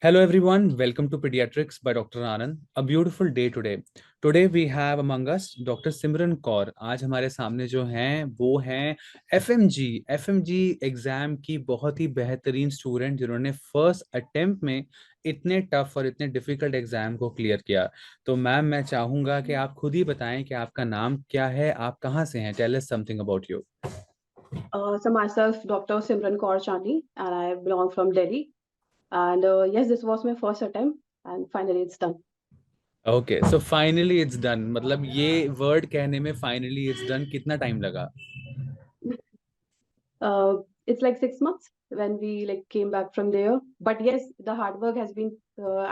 Hello everyone, welcome to Pediatrics by Dr. Anand. A beautiful day today. Today we have among us Dr. Simran Kaur. आज हमारे सामने जो हैं वो हैं FMG एग्जाम की बहुत ही बेहतरीन स्टूडेंट जिन्होंने फर्स्ट अटेम्प्ट में इतने टफ और इतने डिफिकल्ट एग्जाम को क्लियर किया। तो मैम मैं चाहूंगा कि आप खुद ही बताएं कि आपका नाम क्या है, आप कहाँ से हैं, tell us something about you. So myself, Dr. Simran Kaur Chani, and I belong from Delhi. And yes, this was my first attempt, and finally it's done. Okay so finally it's done, मतलब ये word कहने में finally it's done कितना time लगा? It's like 6 months when we like came back from there. But yes, the hard work has been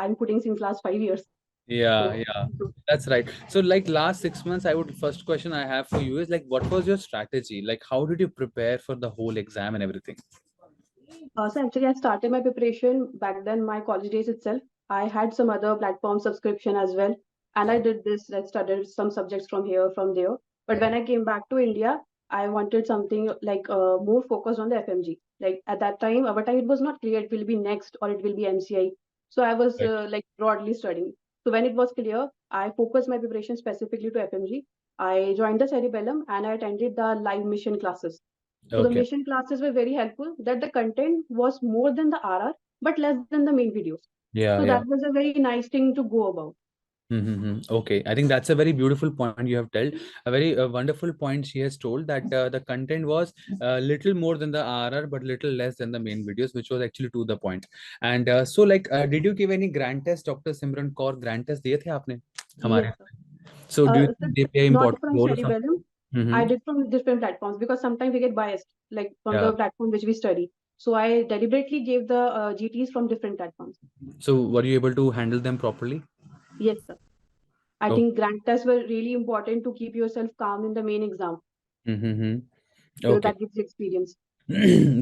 I'm putting since last 5 years. Yeah, So yeah, that's right. So, like last 6 months, first question I have for you is like, what was your strategy? Like, how did you prepare for the whole exam and everything? so actually, I started my preparation back then, my college days itself. I had some other platform subscription as well, and I did this. I studied some subjects from here, from there. But when I came back to India, I wanted something like more focused on the FMG. Like at that time, our time it was not clear it will be next or it will be MCI. So I was Right. like broadly studying. So when it was clear, I focused my preparation specifically to FMG. I joined the Cerebellum and I attended the live mission classes. So the Okay. mission classes were very helpful that the content was more than the RR, but less than the main videos. Yeah, So yeah. that was a very nice thing to go about. Mm-hmm. Okay, I think that's a very beautiful point you have told. A very wonderful point she has told that the content was a little more than the RR, but little less than the main videos, which was actually to the point. And so, like, did you give any grand test, Dr. Simran Kaur? Grand test दिए थे आपने Yes, हमारे? sir. So, do you So think they play not important from role or something? Cerebellum. I Mm-hmm. did from different platforms because sometimes we get biased, like from Yeah. the platform which we study. So I deliberately gave the GTs from different platforms. So, were you able to handle them properly? Yes, sir. I Oh. think grant tests were really important to keep yourself calm in the main exam Mm-hmm. because Okay. that gives you experience.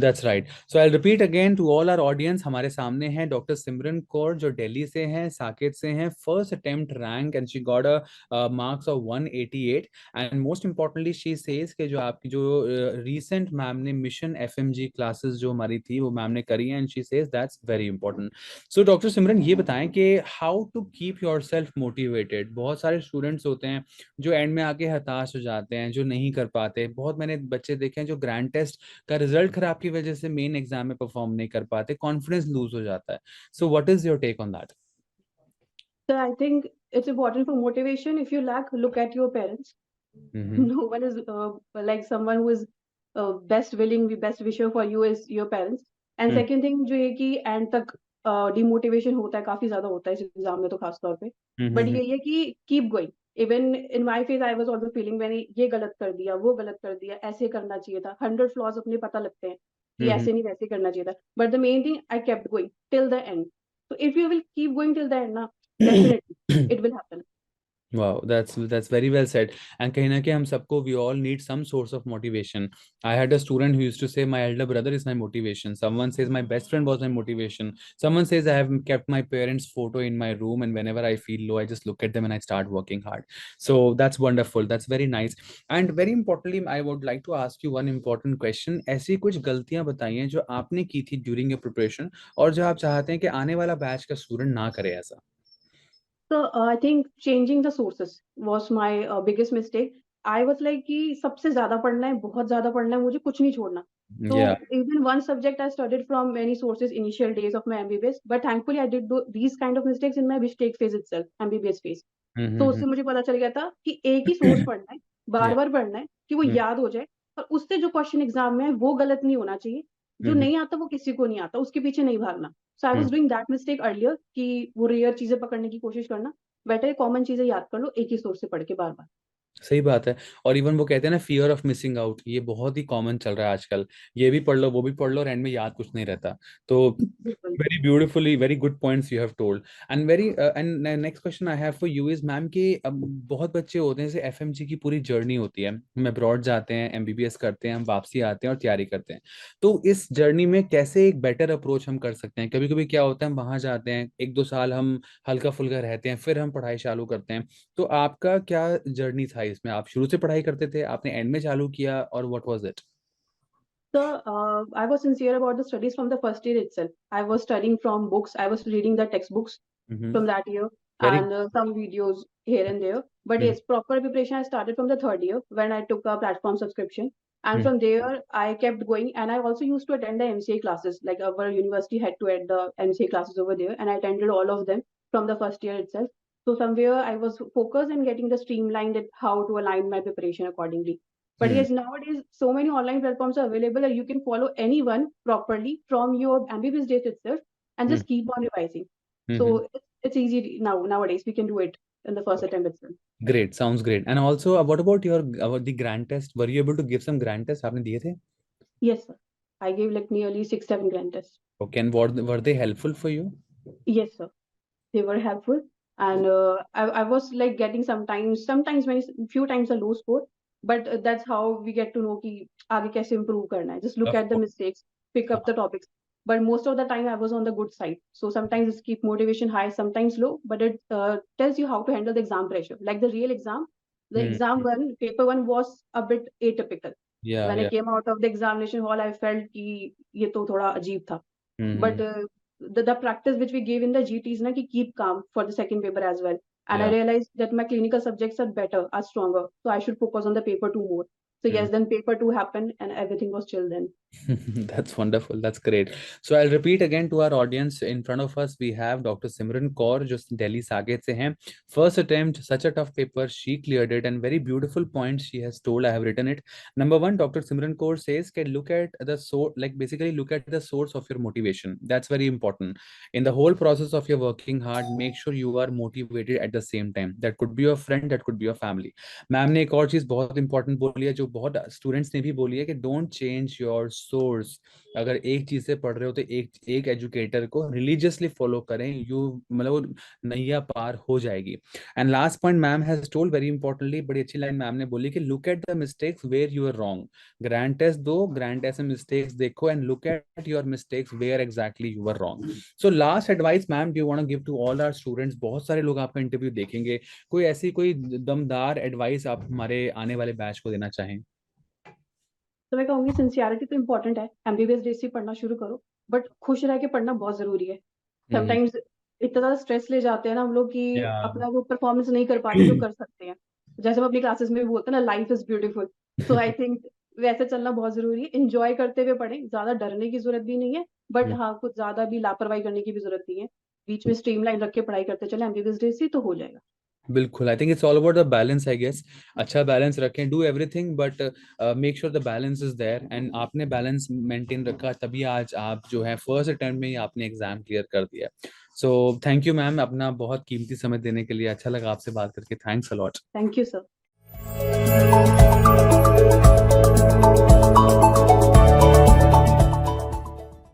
That's right. So I'll repeat again to all our audience. हमारे सामने हैं doctor सिमरन कौर जो दिल्ली से हैं, साकेत से हैं, first attempt rank and she got a marks of 188 and most importantly she says कि जो आपकी जो रीसेंट मैम ने मिशन एफएमजी क्लासेस जो हमारी थी वो मैम ने करी है and she says that's very important. So doctor Simran ये बताएं कि how to keep yourself motivated. बहुत सारे स्टूडेंट्स होते हैं जो एंड में आके हताश हो जाते हैं, जो नहीं कर पाते। बहुत मैंने बच्चे देखे हैं जो ग्रैंड टेस्ट का रिजल्ट खराब की वजह से मेन एग्जाम में परफॉर्म नहीं कर पाते, कॉन्फिडेंस लूज हो जाता है। So what is your take on that? So I think it's important for motivation. If you lack, look at your parents. Hmm. No one is like someone who is best willing, the best wisher for you is your parents. And hmm. second thing जो है कि end तक demotivation होता है, काफी ज्यादा होता है इस एग्जाम में तो खास तौर पे। बट हम्म। ये है कि keep going. Even in my phase I was also feeling मैंने ये गलत कर दिया, वो गलत कर दिया, ऐसे करना चाहिए था। 100 फ्लॉज अपने पता लगते हैं कि हम्म। ऐसे नहीं वैसे करना चाहिए था। But the main thing I kept going till the end. तो if you will keep going till the end ना, definitely it will happen. Wow, that's very well said. And कहीं ना कहीं हम सबको we all need some source of motivation. I had a student who used to say my elder brother is my motivation. Someone says my best friend was my motivation. Someone says I have kept my parents' photo in my room and whenever I feel low, I just look at them and I start working hard. So that's wonderful. That's very nice. And very importantly, I would like to ask you one important question. ऐसी कुछ गलतियां बताइए जो आपने की थी during your preparation और जो आप चाहते हैं कि आने वाला बैच का स्टूडेंट ना करे ऐसा? So I think changing the sources was my biggest mistake. I was like कि सबसे ज्यादा पढ़ना है, बहुत ज्यादा पढ़ना है, मुझे कुछ नहीं छोड़ना. So Yeah. even one subject I studied from many sources initial days of my MBBS, but thankfully I did these kind of mistakes in my mistake phase itself, MBBS phase. तो Mm-hmm. उससे मुझे पता चल गया था कि एक ही source पढ़ना है, बार Yeah. बार पढ़ना है कि वो याद हो जाए, और उससे जो क्वेश्चन एग्जाम में है वो गलत नहीं होना चाहिए। जो Mm-hmm. नहीं आता वो किसी को नहीं आता, उसके पीछे नहीं भागना। So I was doing that mistake earlier कि वो रेयर चीजें पकड़ने की कोशिश करना। बेटर कॉमन चीजें याद कर लो एक ही सोर्स से पढ़ के बार बार। सही बात है। और इवन वो कहते हैं ना फियर ऑफ मिसिंग आउट, ये बहुत ही कॉमन चल रहा है आजकल। ये भी पढ़ लो वो भी पढ़ लो और एंड में याद कुछ नहीं रहता। तो बिल्कुल। Very beautifully very good points you have told. And very and next question I have for you is ma'am कि बहुत बच्चे होते हैं जैसे एफएमजी की पूरी जर्नी होती है, हम अब्रॉड जाते हैं, एमबीबीएस करते हैं, हम वापसी आते हैं और तैयारी करते हैं। तो इस जर्नी में कैसे एक बेटर अप्रोच हम कर सकते हैं? कभी कभी क्या होता है हम वहां जाते हैं, एक दो साल हम हल्का फुल्का रहते हैं, फिर हम पढ़ाई चालू करते हैं। तो आपका क्या जर्नी था इसमें? आप शुरू से पढ़ाई करते थे, आपने एंड में चालू किया, और what was it? So I was sincere about the studies from the first year itself. I was studying from books. I was reading the textbooks Mm-hmm. from that year Very. and some videos here and there. But Mm-hmm. yes, proper preparation I started from the third year when I took a platform subscription. And Mm-hmm. from there, I kept going. And I also used to attend the MCA classes. Like our university had to add the MCA classes over there. And I attended all of them from the first year itself. So somewhere I was focused in getting the streamlined at how to align my preparation accordingly. But yes, nowadays so many online platforms are available and you can follow anyone properly from your MBBS days itself and just keep on revising. Mm-hmm. So it's easy nowadays. We can do it in the first attempt itself. Great, sounds great. And also, what about your about the grand test? Were you able to give some grand tests? आपने दिए थे? Yes, sir. I gave like nearly 6, 7 grand tests. Okay, and were they helpful for you? Yes, sir. They were helpful. And I was like getting sometimes many few times a low score, but that's how we get to know कि आगे कैसे improve करना है. Just look Of at the course. mistakes, pick up the topics. But most of the time I was on the good side. So sometimes it keep motivation high, sometimes low, but it tells you how to handle the exam pressure. Like the real exam, the Hmm. exam one, paper one was a bit atypical. Yeah, When I yeah. came out of the examination hall, I felt कि ये तो थोड़ा अजीब था. Mm-hmm. But the practice which we gave in the GTs na ki keep calm for the second paper as well. And I Yeah. realized that my clinical subjects are better, are stronger. So I should focus on the paper two more. So Mm. yes, then paper two happened and everything was chill then. That's wonderful. That's great. So I'll repeat again to our audience. In front of us, we have Dr. Simran Kaur, जो Delhi Saket से हैं. First attempt, such a tough paper, she cleared it, and very beautiful points she has told. I have written it. Number one, Dr. Simran Kaur says, "Can look at the source, like basically look at the source of your motivation. That's very important. In the whole process of your working hard, make sure you are motivated at the same time. That could be your friend, that could be your family." Ma'am ने एक और चीज बहुत important बोली है जो बहुत students ने भी बोली है कि डोंट चेंज योर सोर्स. अगर एक चीज से पढ़ रहे हो तो एक एक एजुकेटर को रिलीजियसली फॉलो करें. यू मतलब वो नैया पार हो जाएगी. And last point ma'am has told very importantly, बड़ी अच्छी लाइन मैम ने बोली कि look at the mistakes where you are wrong. Grand test दो, ग्रैंड टेस्ट में मिस्टेक्स देखो and look at your mistakes where exactly you are wrong. So last advice ma'am do you want to give to all our students. बहुत सारे लोग आपका interview देखेंगे. कोई ऐसी कोई दमदार एडवाइस आप हमारे आने वाले बैच को देना चाहें? तो मैं कहूंगी सिंसियरिटी तो इम्पोर्टेंट है. एमबीबीएस डेसी पढ़ना शुरू करो, बट खुश रह के पढ़ना बहुत जरूरी है. हम्म. समटाइम्स इतना ज्यादा स्ट्रेस ले जाते हैं ना हम लोग कि या. अपना वो परफॉर्मेंस नहीं कर पाते जो कर सकते हैं. जैसे हम अपनी क्लासेस में भी बोलते हैं ना, life is beautiful. So I think वैसे चलना बहुत जरूरी है. इंजॉय करते हुए पढ़ें, ज्यादा डरने की जरूरत भी नहीं है, बट हाँ कुछ ज्यादा भी लापरवाही करने की भी जरूरत नहीं है. बीच में स्ट्रीमलाइन रख के पढ़ाई करते चले, एमबीबीएस डेसी तो हो जाएगा. बिल्कुल. I think it's all about the balance, I guess. अच्छा बैलेंस रखें, do everything but make sure the balance is there. And आपने बैलेंस मेंटेन रखा, तभी आज आप जो है फर्स्ट अटेम्प्ट में ही आपने एग्जाम क्लियर कर दिया. सो थैंक यू मैम, अपना बहुत कीमती समय देने के लिए. अच्छा लगा आपसे बात करके. Thanks a lot. Thank you sir.